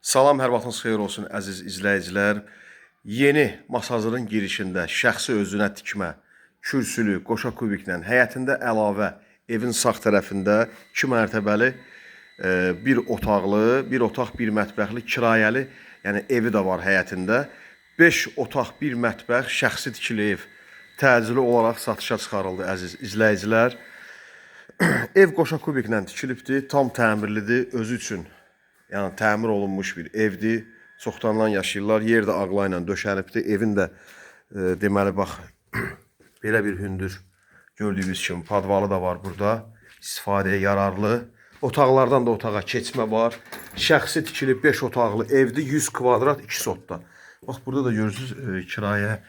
Salam, hər vaxtınız xeyir olsun əziz izləyicilər. Yeni Masazırın girişində şəxsi özünə tikmə, kürsülü, qoşa kubiklə, həyətində əlavə evin sağ tərəfində 2 mərtəbəli bir otaqlı, bir otaq, bir mətbəxli, kirayəli, yəni evi də var həyətində. 5 otaq, bir mətbəx, şəxsi tikili ev təcili olaraq satışa çıxarıldı əziz izləyicilər. Ev qoşa kubiklə tikilibdir, tam təmirlidir, özü üçün. Yəni təmir olunmuş bir evdir. Çoxdandan yaşayırlar. Yer də ağla ilə döşənibdir. Evin də deməli bax belə bir hündür gördüyünüz kimi padvalı da var burada. İstifadəyə yararlı. Otaqlardan da otağa keçmə var. Şəxsi tikili 5 otaqlı evdir. 100 kvadrat 2 sotda. Bax burada da görürsünüz kirayə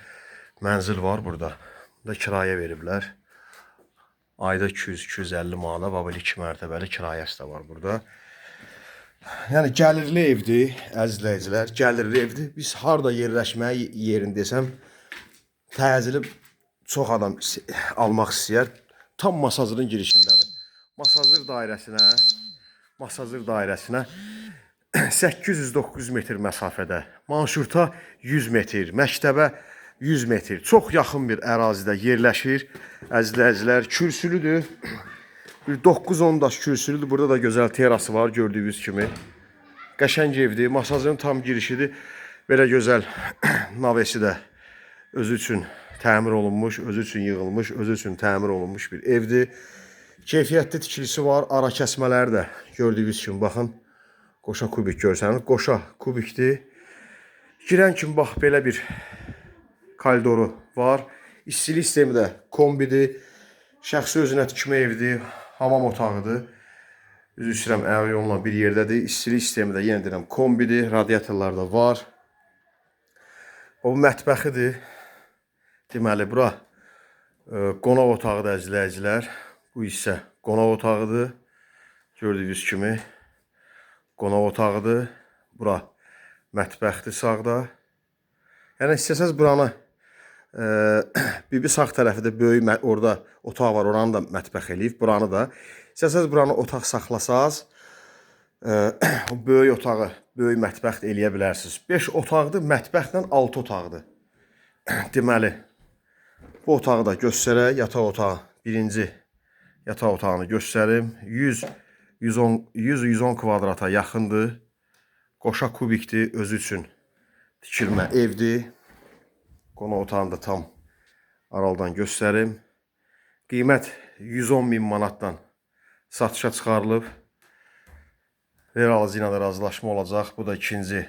mənzil var burada. Da kirayə veriblər. Ayda 200-250 manata bax belə 2 mərtəbəli kirayəsi də var burada. Yəni gəlirli evdir, əziz izləyicilər, gəlirli evdir. Biz harda yerləşməyə yerin desəm, təcili çox adam almaq istəyər. Tam Masazırın girişindədir. Masazır dairəsinə 800-900 metr məsafədə, manşurta 100 metr, məktəbə 100 metr, çox yaxın bir ərazidə yerləşir. Əziz izləyicilər, kürsülüdür. Bir 9-10 daş kürsülüdür. Burada da gözəl terası var gördüyünüz kimi. Qəşəng evdir. Masazırın tam girişidir. Belə gözəl navesi də özü üçün təmir olunmuş, özü üçün yığılmış, özü üçün təmir olunmuş bir evdir. Keyfiyyətli tikilisi var. Ara kəsmələri də gördüyünüz kimi baxın. Qoşa kubik görsəniz. Qoşa kubikdir. Girən kimi bax belə bir koridoru var. İstilik sistemi də kombidir. Şəxsi özünə tikmə evdir. Hamam otağıdır. Üzü istəyirəm, əvvəllə bir yerdədir. İstilik sistemi də yenə deyirəm kombidir. Radiatorlar da var. O mətbəxidir. Deməli, bura qonaq otağıdır əzizləyicilər. Bu isə qonaq otağıdır. Gördüyünüz kimi qonaq otağıdır. Bura mətbəxdir sağda. Yəni istəsəz buranı bir sağ tərəfi də böyük orada otaq var, oranı da mətbəx eləyib, buranı da. İstəsəz buranı otaq saxlasaz, böyük otağı, böyük mətbəx eləyə bilərsiniz. 5 otaqdır, mətbəxlə 6 otaqdır. Deməli, bu otağı da göstərək, yataq otağı, birinci yataq otağını göstərim. 100-110 kvadrata yaxındır. Qoşa kubikdir, özü üçün tikilmə evdir. Qonaq otağını da tam aralıdan göstərim. Qiymət 110 bin manatdan satışa çıxarılıb. Ver alıcı ilə də razılaşma olacaq. Bu da ikinci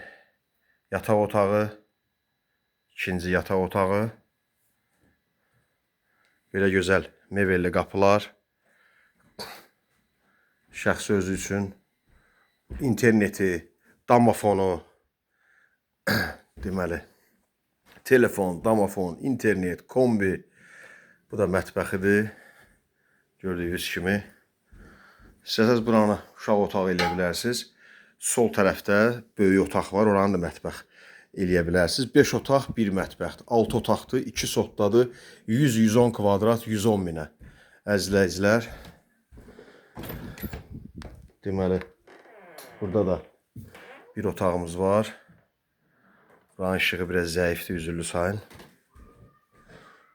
yataq otağı. İkinci yataq otağı. Belə gözəl mebelli qapılar. Şəxsi özü üçün interneti, damafonu, deməli, telefon, damafon, internet, kombi. Bu da mətbəxidir. Gördüyünüz kimi. İstəsəz buranı uşaq otağı eləyə bilərsiniz. Sol tərəfdə böyük otaq var. Oranı da mətbəx eləyə bilərsiniz. 5 otaq, 1 mətbəxdir. 6 otaqdır, 2 sotdadır. 100-110 kvadrat, 110 minə. Əzizləyicilər. Deməli, burada da bir otağımız var. Buranın işığı biraz zəifdir, üzüllü sayın.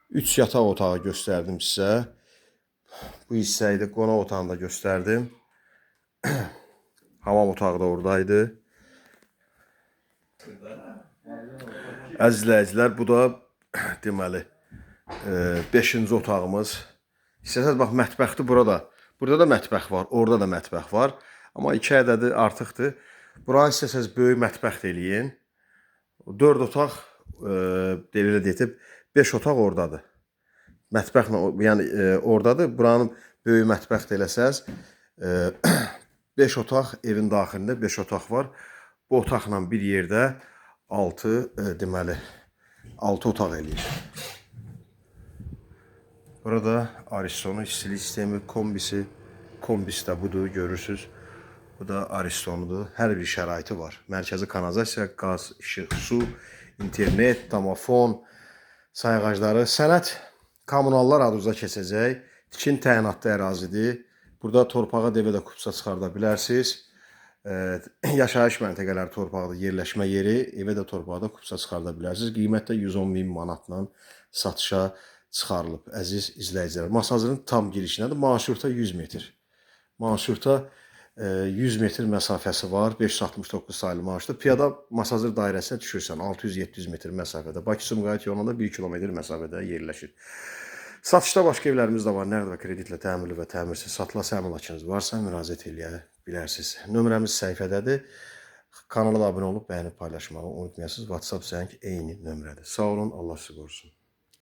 3 yataq otağı göstərdim sizə. Bu hissəydi, qonaq otağını da göstərdim. Hamam otağı da oradaydı. Əzizləyicilər, bu da deməli 5-ci otağımız. İstəsəz bax, mətbəxdir burada. Burada da mətbəx var, orada da mətbəx var. Amma 2 ədədi artıqdır. Buranı istəsəz böyük mətbəx eləyin. 4 otaq, belə deyib, 5 otaq oradadır. Mətbəxlə, yəni oradadır. Buranın böyük mətbəx eləsəz, 5 otaq evin daxilində 5 otaq var. Bu otaqla bir yerdə 6, deməli, 6 otaq eləyir. Burada Aristonu, istilik sistemi, kombisi də budur, görürsünüz. Bu da Aristonudur. Hər bir şəraiti var. Mərkəzi kanalizasiya, qaz, işıq, su, internet, damafon, sayğacları. Sənəd kommunallar adınıza keçəcək. Tikin təyinatlı ərazidir. Burada torpağa devə də kupsa çıxarda bilərsiniz. yaşayış məntəqələri torpaqda yerləşmə yeri, evə də torpaqda kupsa çıxarda bilərsiniz. Qiymətdə 110 min manatla satışa çıxarılıb, əziz izləyicilər. Masazırın tam girişinədir. Marşruta 100 metr. Marşruta 100 metr məsafəsi var. 569 sayılı marşrutda. Piyada Masazır dairəsinə düşürsən 600-700 metr məsafədə. Bakı-Sumqayıt yolunda 1 kilometr məsafədə yerləşir. Satışda başqa evlərimiz də var. Nəqd və kreditlə təmirli və təmirsiz satılası əmlakınız varsa müraciət eləyə bilərsiniz. Nömrəmiz səhifədədir. Kanala da abunə olub bəyənib paylaşmağı unutmayasınız. WhatsApp zəng eyni nömrədir. Sağ olun, Allah sizi qorusun.